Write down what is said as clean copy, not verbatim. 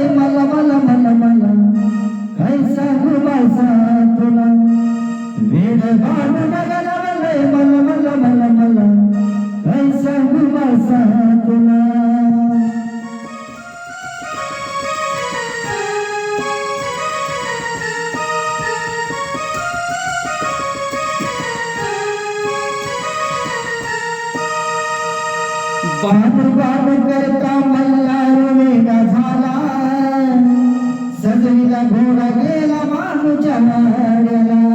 मला मला मला मला काय सांगू माझा तुला वेड भान लागलंय मला मला मला मला काय सांगू माझा तुला बाण बाण करता मल्हार वेडा झाला सजवीला घोडा गेला मानूच्या वाड्याला